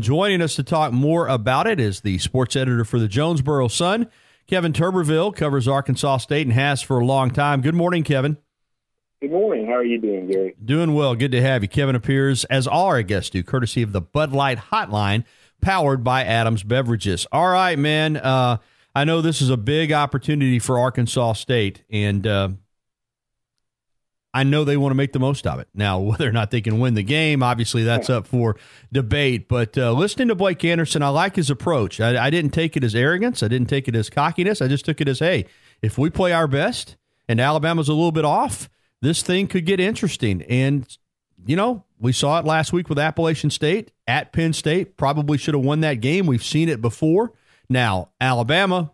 Joining us to talk more about it is the sports editor for the Jonesboro Sun. Kevin Turbeville covers Arkansas State and has for a long time. Good morning, Kevin. Good morning. How are you doing, Gary? Doing well. Good to have you. Kevin appears, as all our guests do, courtesy of the Bud Light Hotline, powered by Adams Beverages. All right, man. I know this is a big opportunity for Arkansas State, and I know they want to make the most of it. Now, whether or not they can win the game, obviously that's up for debate. But listening to Blake Anderson, I like his approach. I didn't take it as arrogance. I didn't take it as cockiness. I just took it as, hey, if we play our best and Alabama's a little bit off, this thing could get interesting. And, you know, we saw it last week with Appalachian State at Penn State. Probably should have won that game. We've seen it before. Now, Alabama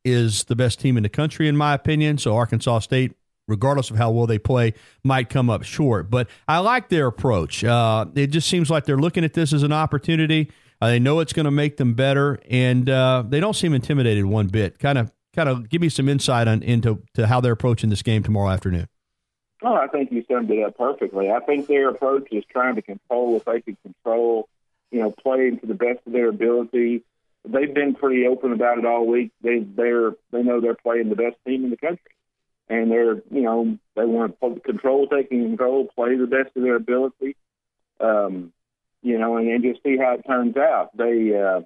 is the best team in the country, in my opinion. So Arkansas State, regardless of how well they play, might come up short. But I like their approach. It just seems like they're looking at this as an opportunity. They know it's going to make them better, and they don't seem intimidated one bit. Kind of give me some insight into how they're approaching this game tomorrow afternoon. Oh, I think you summed it up perfectly. I think their approach is trying to control what they can control, playing to the best of their ability. They've been pretty open about it all week. They know they're playing the best team in the country. And they want to control what they can control, play the best of their ability, and just see how it turns out. I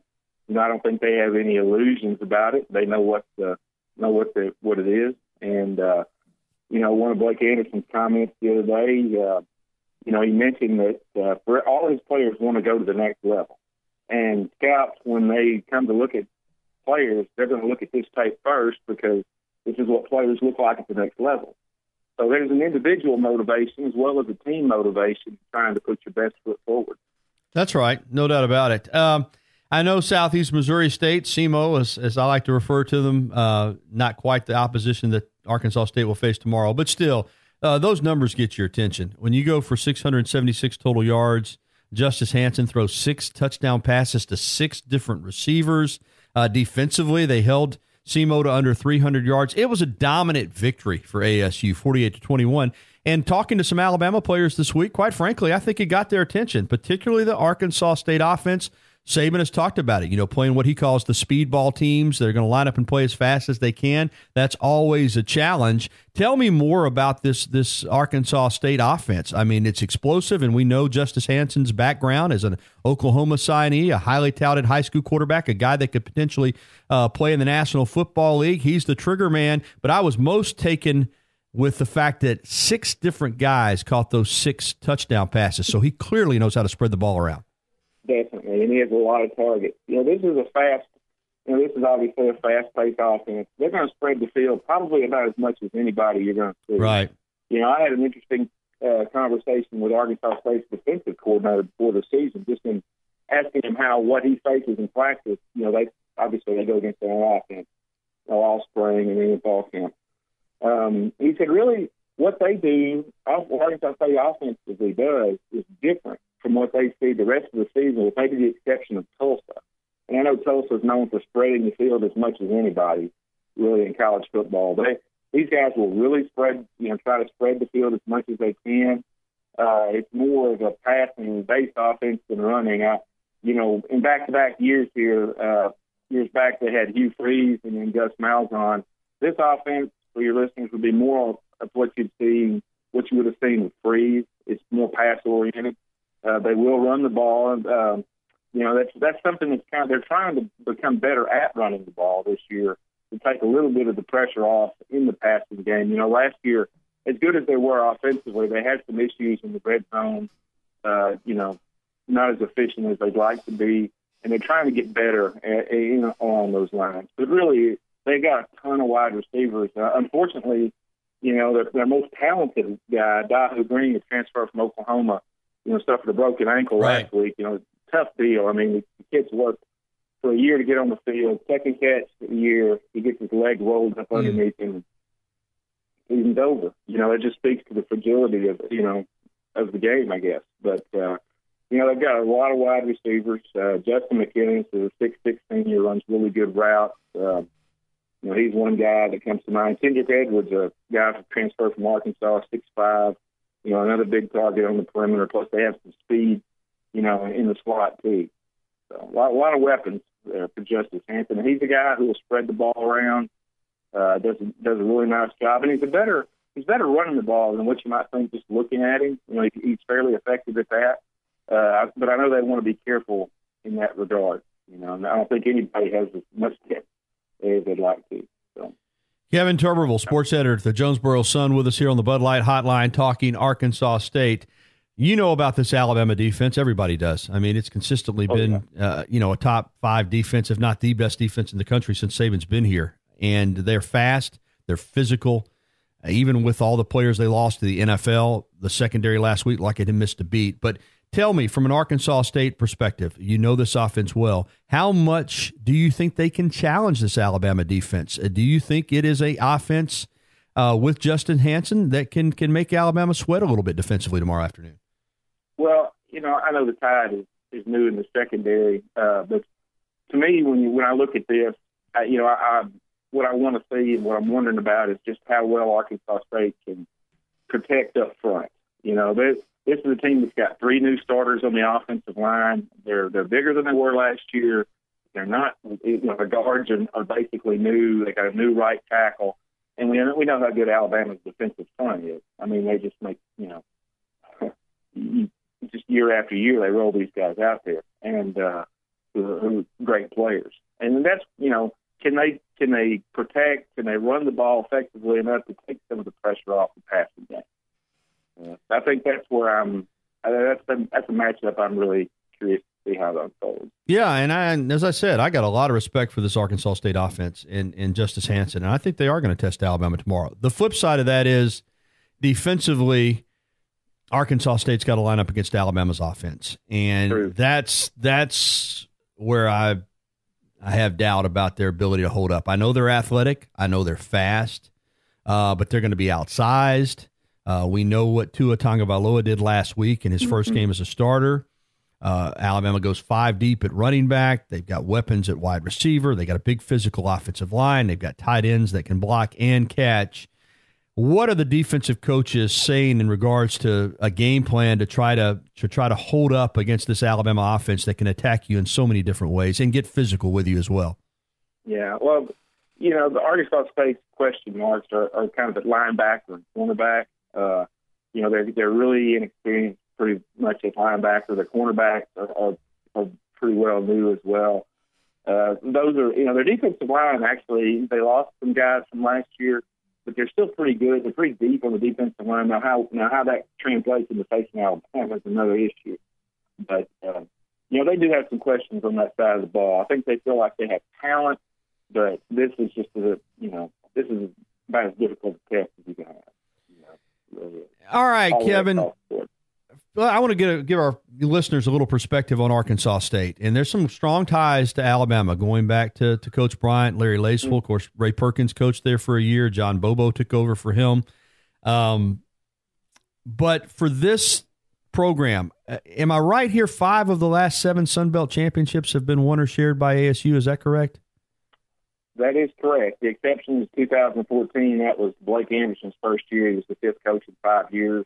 don't think they have any illusions about it. They know what it is. And one of Blake Anderson's comments the other day, he mentioned that for all his players want to go to the next level. And scouts, when they come to look at players, they're going to look at this tape first because this is what players look like at the next level. So there's an individual motivation as well as a team motivation trying to put your best foot forward. That's right. No doubt about it. I know Southeast Missouri State, SEMO, as I like to refer to them, not quite the opposition that Arkansas State will face tomorrow, but still, those numbers get your attention. When you go for 676 total yards, Justice Hansen throws 6 touchdown passes to 6 different receivers. Defensively, they held SEMO to under 300 yards. It was a dominant victory for ASU, 48-21. And talking to some Alabama players this week, quite frankly, I think it got their attention, particularly the Arkansas State offense. Saban has talked about it, playing what he calls the speedball teams. They're going to line up and play as fast as they can. That's always a challenge. Tell me more about this Arkansas State offense. I mean, it's explosive, and we know Justice Hansen's background as an Oklahoma signee, a highly touted high school quarterback, a guy that could potentially play in the National Football League. He's the trigger man, but I was most taken with the fact that 6 different guys caught those 6 touchdown passes, so he clearly knows how to spread the ball around. Definitely, and he has a lot of targets. This is obviously a fast-paced offense. They're going to spread the field probably about as much as anybody you're going to see. Right. I had an interesting conversation with Arkansas State's defensive coordinator before the season, just in asking him what he faces in practice. They go against their own offense all spring and in fall camp. He said, really, what they do, Arkansas State offensively does, is different from what they see the rest of the season, with maybe the exception of Tulsa. And I know Tulsa is known for spreading the field as much as anybody, really, in college football. These guys will really try to spread the field as much as they can. It's more of a passing-based offense than running. In back-to-back years here, years back they had Hugh Freeze and then Gus Malzahn. This offense, for your listeners, would be more of what you would have seen with Freeze. It's more pass-oriented. They will run the ball. That's something they're trying to become better at running the ball this year to take a little bit of the pressure off in the passing game. Last year, as good as they were offensively, they had some issues in the red zone. Not as efficient as they'd like to be, and they're trying to get better along those lines. But really, they got a ton of wide receivers. Unfortunately, their most talented guy, Dahu Green, a transfer from Oklahoma, suffered a broken ankle last week. Tough deal. I mean, the kid's worked for a year to get on the field. Second catch of the year, he gets his leg rolled up underneath him. Season's over. It just speaks to the fragility of the game, I guess. But they've got a lot of wide receivers. Justin McKinnon is a 6'6" senior, runs really good routes. He's one guy that comes to mind. Kendrick Edwards, a guy who transferred from Arkansas, 6'5". Another big target on the perimeter. Plus, they have some speed, in the slot too. So a lot of weapons for Justice Hansen. And he's a guy who will spread the ball around, does a really nice job, and he's better running the ball than what you might think just looking at him. He's fairly effective at that. But I know they want to be careful in that regard. And I don't think anybody has as much depth as they'd like to. So. Kevin Turbeville, sports editor at the Jonesboro Sun, with us here on the Bud Light Hotline talking Arkansas State. You know about this Alabama defense. Everybody does. I mean, it's consistently been, a top 5 defense, if not the best defense in the country since Saban's been here. And they're fast. They're physical. Even with all the players they lost to the NFL, the secondary last week, like it had missed a beat. But tell me, from an Arkansas State perspective, you know this offense well. How much do you think they can challenge this Alabama defense? Do you think it is a offense with Justin Hansen that can make Alabama sweat a little bit defensively tomorrow afternoon? Well, I know the Tide is new in the secondary, but to me, when I look at this, what I want to see and what I'm wondering about is just how well Arkansas State can protect up front. This is a team that's got 3 new starters on the offensive line. They're bigger than they were last year. They're not, the guards are basically new. They got a new right tackle, and we know how good Alabama's defensive front is. I mean, they just make just year after year they roll these guys out there, and who are great players. And that's can they protect? Can they run the ball effectively enough to take some of the pressure off the passing game? I think that's where that's a matchup I'm really curious to see how that unfolds. Yeah, and as I said, I got a lot of respect for this Arkansas State offense and Justice Hansen, and I think they are going to test Alabama tomorrow. The flip side of that is defensively, Arkansas State's got to line up against Alabama's offense, and True. that's where I have doubt about their ability to hold up. I know they're athletic, I know they're fast, but they're going to be outsized. We know what Tua Tagovailoa did last week in his first game as a starter. Alabama goes 5 deep at running back. They've got weapons at wide receiver. They got a big physical offensive line. They've got tight ends that can block and catch. What are the defensive coaches saying in regards to a game plan to try to hold up against this Alabama offense that can attack you in so many different ways and get physical with you as well? Yeah, well, the Arkansas State question marks are kind of at linebacker and cornerback. They're really inexperienced pretty much at linebacker. The cornerbacks are pretty well new as well. Those are, their defensive line, actually, they lost some guys from last year, but they're still pretty good. They're pretty deep on the defensive line. Now how that translates into facing Alabama is another issue. But, they do have some questions on that side of the ball. I think they feel like they have talent, but this is just this is about as difficult a test as you can have. All right, Kevin. Well, I want to give our listeners a little perspective on Arkansas State. And there's some strong ties to Alabama going back to Coach Bryant, Larry Lacewell. Of course, Ray Perkins coached there for a year. John Bobo took over for him. But for this program, am I right here? 5 of the last 7 Sun Belt championships have been won or shared by ASU. Is that correct? That is correct. The exception is 2014. That was Blake Anderson's first year. He was the 5th coach in 5 years.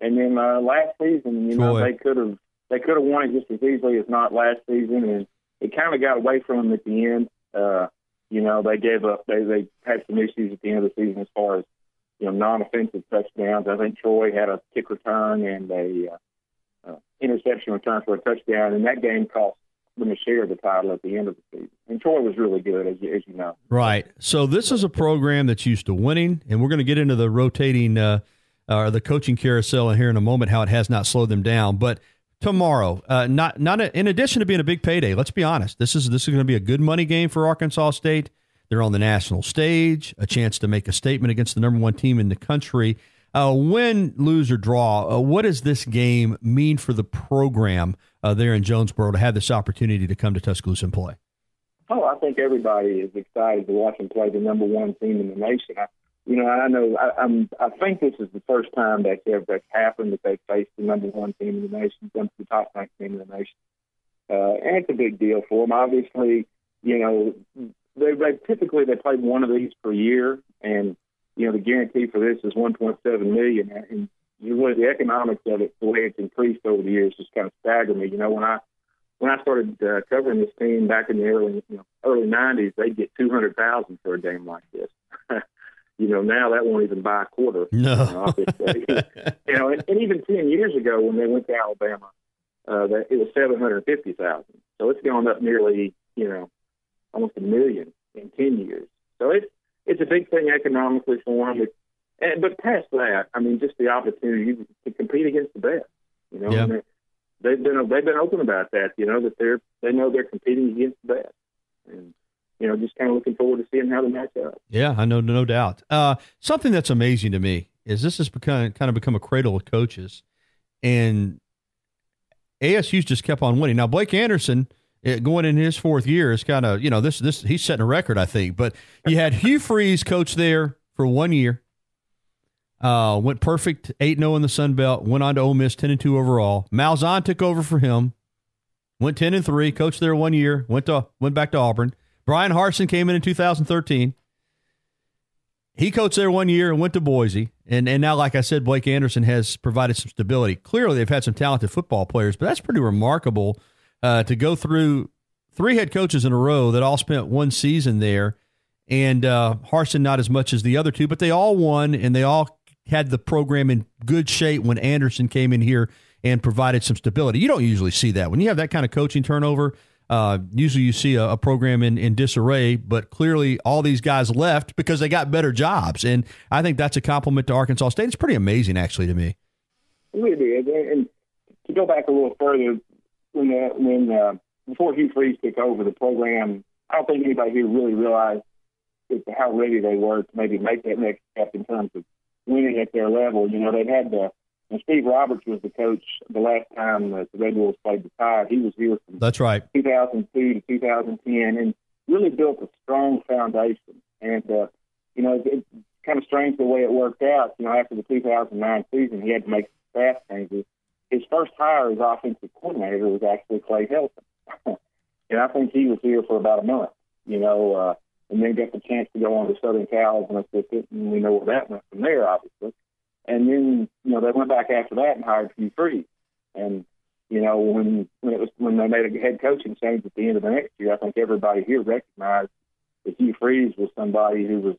And then last season, they could have won it just as easily as not last season, and it kind of got away from them at the end. They gave up. They had some issues at the end of the season as far as non-offensive touchdowns. I think Troy had a kick return and a interception return for a touchdown, and that game cost them a share of the title at the end of the season. And Troy was really good, as you know. Right. So this is a program that's used to winning, and we're going to get into the rotating the coaching carousel here in a moment, how it has not slowed them down. But tomorrow, not in addition to being a big payday, let's be honest, this is going to be a good money game for Arkansas State. They're on the national stage, a chance to make a statement against the number 1 team in the country. Win, lose, or draw, what does this game mean for the program there in Jonesboro to have this opportunity to come to Tuscaloosa and play? Oh, I think everybody is excited to watch them play the number 1 team in the nation. I think this is the first time that's happened, that they've faced the number 1 team in the nation, the top ranked team in the nation. And it's a big deal for them. Obviously, they typically play one of these per year, and the guarantee for this is $1.7 million. And the economics of it, the way it's increased over the years, just kind of staggered me. When I when I started covering this team back in the early 90s, they'd get $200,000 for a game like this. Now that won't even buy a quarter. No. And even 10 years ago when they went to Alabama, it was $750,000. So it's gone up nearly, almost $1 million in 10 years. So it's a big thing economically for them. But past that, I mean, just the opportunity to compete against the best. Yeah. And they've been open about that. That they know they're competing against the best, and just kind of looking forward to seeing how they match up. Yeah, I know, no doubt. Something that's amazing to me is this has kind of become a cradle of coaches, and ASU's just kept on winning. Now Blake Anderson, going in his fourth year, is kind of this he's setting a record, I think. But you had Hugh Freeze coach there for 1 year. Went perfect, 8-0 in the Sun Belt, went on to Ole Miss, 10-2 overall. Malzahn took over for him, went 10-3, coached there 1 year, went back to Auburn. Brian Harsin came in 2013. He coached there 1 year and went to Boise. And now, like I said, Blake Anderson has provided some stability. Clearly, they've had some talented football players, but that's pretty remarkable to go through 3 head coaches in a row that all spent one season there. And Harsin not as much as the other two, but they all won, and they all had the program in good shape when Anderson came in here and provided some stability. You don't usually see that. When you have that kind of coaching turnover, usually you see a program in disarray, but clearly all these guys left because they got better jobs. And I think that's a compliment to Arkansas State. It's pretty amazing, actually, to me. It really is. And to go back a little further, when before Hugh Freeze took over the program, I don't think anybody here really realized how ready they were to maybe make that next step in terms of winning at their level. They'd had and Steve Roberts was the coach the last time the Red Wolves played the Tide. He was here from That's right. 2002 to 2010 and really built a strong foundation. And, it's kind of strange the way it worked out. After the 2009 season, he had to make staff changes. His first hire as offensive coordinator was actually Clay Helton. And I think he was here for about a month, and then got the chance to go on to Southern Cal as an assistant, and we know where that went from there, obviously. And then, they went back after that and hired Hugh Freeze. And, when they made a head coaching change at the end of the next year, I think everybody here recognized that Hugh Freeze was somebody who was,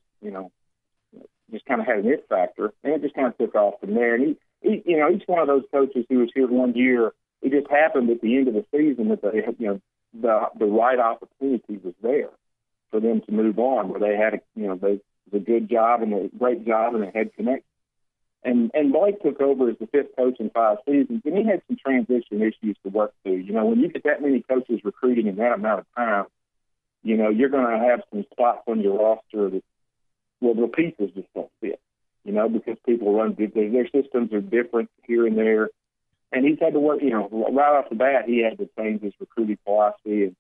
just kind of had an it factor, and it just kind of took off from there. And he each one of those coaches who was here 1 year, it just happened at the end of the season that they had, the right opportunity was there for them to move on, where they had a good job and a great job and a head connection. And Blake took over as the 5th coach in 5 seasons, and he had some transition issues to work through. When you get that many coaches recruiting in that amount of time, you're going to have some spots on your roster that, the pieces just don't fit, because people run, their systems are different here and there. And he's had to work, right off the bat, he had to change his recruiting philosophy and,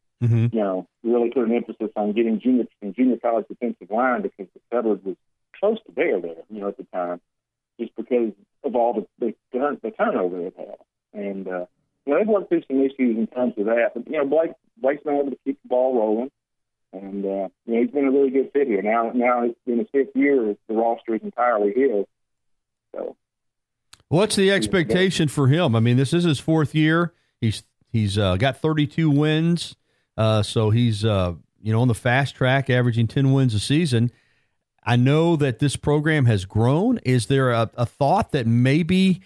really put an emphasis on getting junior college defensive line because the Federal was close to there, at the time, just because of all the turnover they've had. And, they've worked through some issues in terms of that. But, Blake's been able to keep the ball rolling. And, he's been a really good fit here. Now it's been his 5th year. The roster is entirely his. So, what's the expectation for him? I mean, this is his 4th year. He's got 32 wins. So he's, on the fast track, averaging 10 wins a season. I know that this program has grown. Is there a thought that maybe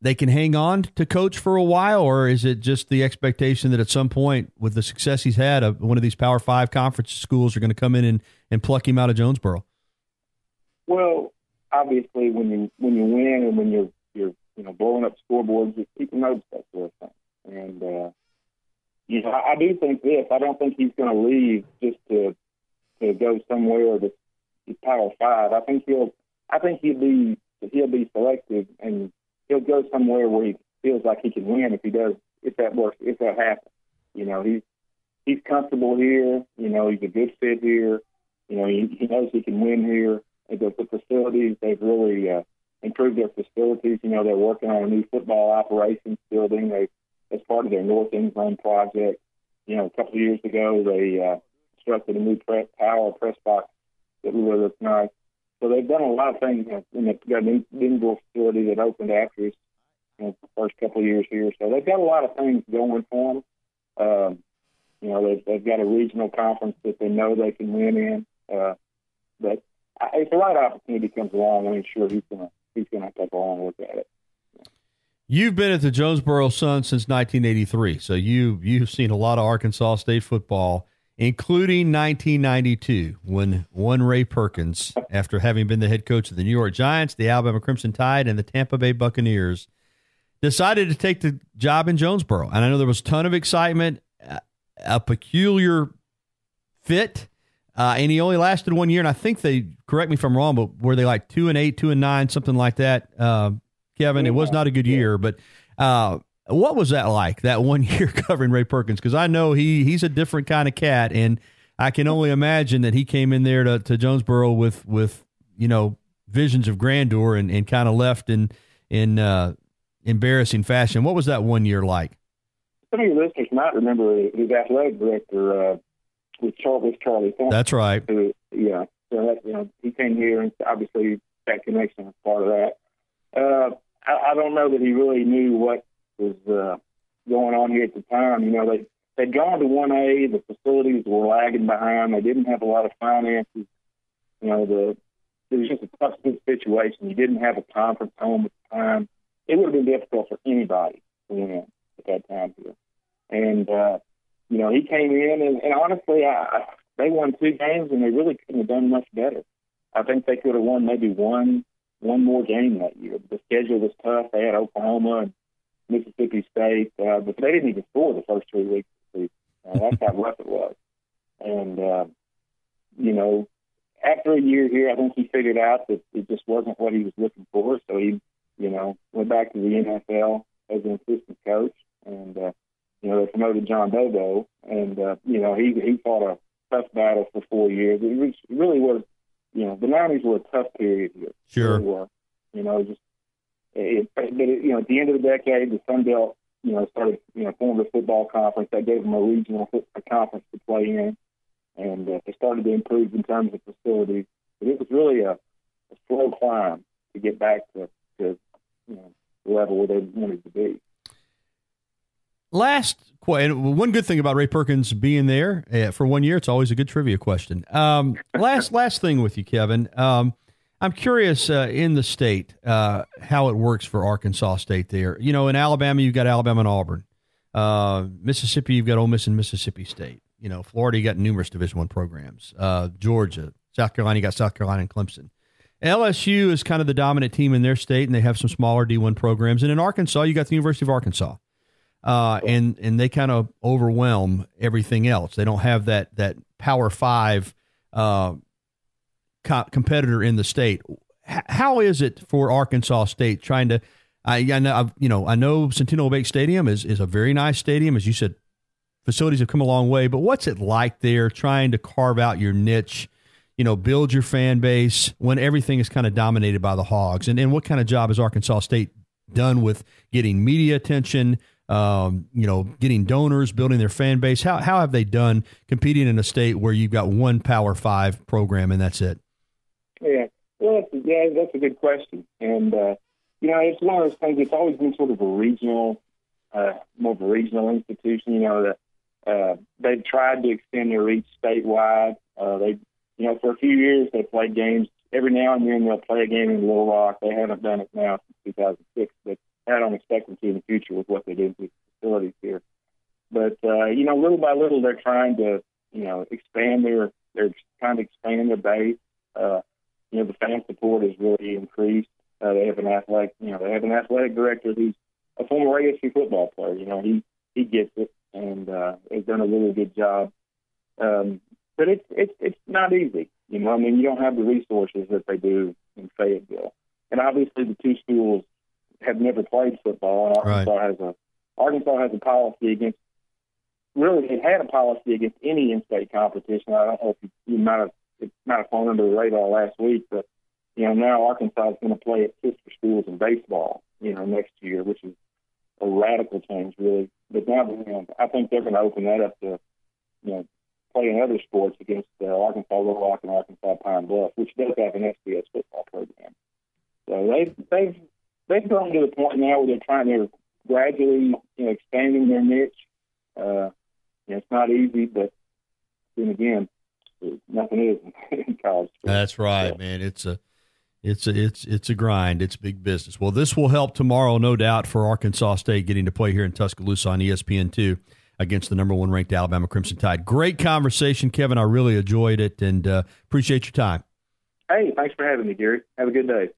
they can hang on to coach for a while, or is it just the expectation that at some point, with the success he's had, one of these Power 5 conference schools are going to come in and pluck him out of Jonesboro? Well, obviously, when you win and when you're blowing up scoreboards, people notice that sort of thing. And I do think this. I don't think he's going to leave just to go somewhere that's Power 5. I think he'll be selective, and he'll go somewhere where he feels like he can win if that happens. He's comfortable here. He's a good fit here. He knows he can win here. The facilities, they've really improved their facilities. They're working on a new football operations building. As part of their North End Zone project. A couple of years ago, they constructed a new press box that really looks nice. So they've done a lot of things. They've got an indoor facility that opened after his the first couple of years here. So they've got a lot of things going for them. They've got a regional conference that they know they can win in. But if the right opportunity comes along, I'm sure he's gonna take a long look at it. You've been at the Jonesboro Sun since 1983, so you've seen a lot of Arkansas State football, including 1992, when one Ray Perkins, after having been the head coach of the New York Giants, the Alabama Crimson Tide, and the Tampa Bay Buccaneers, decided to take the job in Jonesboro. And I know there was a ton of excitement, a peculiar fit, and he only lasted 1 year. And I think they, correct me if I'm wrong, but were they like 2-8, 2-9, something like that? Kevin, it was not a good year, but what was that like, that 1 year covering Ray Perkins? Because I know he's a different kind of cat, and I can only imagine that he came in there to Jonesboro with visions of grandeur and kind of left in embarrassing fashion. What was that 1 year like? Some of your listeners might remember his athletic director with Charlie Thornton. That's right. So he came here, and obviously that connection was part of that. I don't know that he really knew what was going on here at the time. They'd gone to 1A. The facilities were lagging behind. They didn't have a lot of finances. It was just a tough situation. You didn't have a conference home at the time. It would have been difficult for anybody to win at that time here. And, he came in, and honestly, they won 2 games, and they really couldn't have done much better. I think they could have won maybe one more game that year. The schedule was tough. They had Oklahoma and Mississippi State, but they didn't even score the first 3 weeks of the season. That's how rough it was. And, after a year here, I think he figured out that it just wasn't what he was looking for. So he, went back to the NFL as an assistant coach. And, they promoted John Bobo. And, he fought a tough battle for 4 years. It really was, the 90s were a tough period here. Sure. They were. At the end of the decade, the Sun Belt, started, forming a football conference that gave them a regional conference to play in, and they started to improve in terms of facilities. But it was really a slow climb to get back to the level where they wanted to be. One good thing about Ray Perkins being there for 1 year, it's always a good trivia question. Last thing with you, Kevin. I'm curious in the state how it works for Arkansas State there. In Alabama, you've got Alabama and Auburn. Mississippi, you've got Ole Miss and Mississippi State. Florida, you got numerous Division I programs. Georgia, South Carolina, you got South Carolina and Clemson. LSU is kind of the dominant team in their state, and they have some smaller D1 programs. And in Arkansas, you got the University of Arkansas. And they kind of overwhelm everything else. They don't have that Power 5 competitor in the state. How is it for Arkansas State trying to? I know Centennial Bank Stadium is a very nice stadium, as you said. Facilities have come a long way, but what's it like there trying to carve out your niche? Build your fan base when everything is kind of dominated by the Hogs, and what kind of job has Arkansas State done with getting media attention? Getting donors, building their fan base. How have they done competing in a state where you've got one Power 5 program and that's it? Yeah, well, that's a good question. And, it's one of those things, it's always been sort of a regional, more of a regional institution, that they've tried to extend their reach statewide. For a few years, they played games. Every now and then they'll play a game in Little Rock. They haven't done it now since 2006, but I don't expect them to in the future with what they do with facilities here. But, little by little, they're trying to, expand they're trying to expand their base. The fan support has really increased. They have an athletic director who's a former ASU football player. He gets it and has done a really good job. But it's not easy. You don't have the resources that they do in Fayetteville. And obviously the two schools have never played football, and Arkansas has a policy against. Really, it had a policy against any in-state competition. I don't know if you might have flown under the radar last week, but now Arkansas is going to play at sister schools in baseball, next year, which is a radical change, really. But now, I think they're going to open that up to, playing other sports against Arkansas Little Rock and Arkansas Pine Bluff, which does have an FCS football program. So they've come to the point now where they're gradually, expanding their niche. It's not easy, but then again, nothing is in college sports. That's right, man. It's a grind. It's big business. Well, this will help tomorrow, no doubt, for Arkansas State getting to play here in Tuscaloosa on ESPN2 against the number 1 ranked Alabama Crimson Tide. Great conversation, Kevin. I really enjoyed it, and appreciate your time. Hey, thanks for having me, Gary. Have a good day.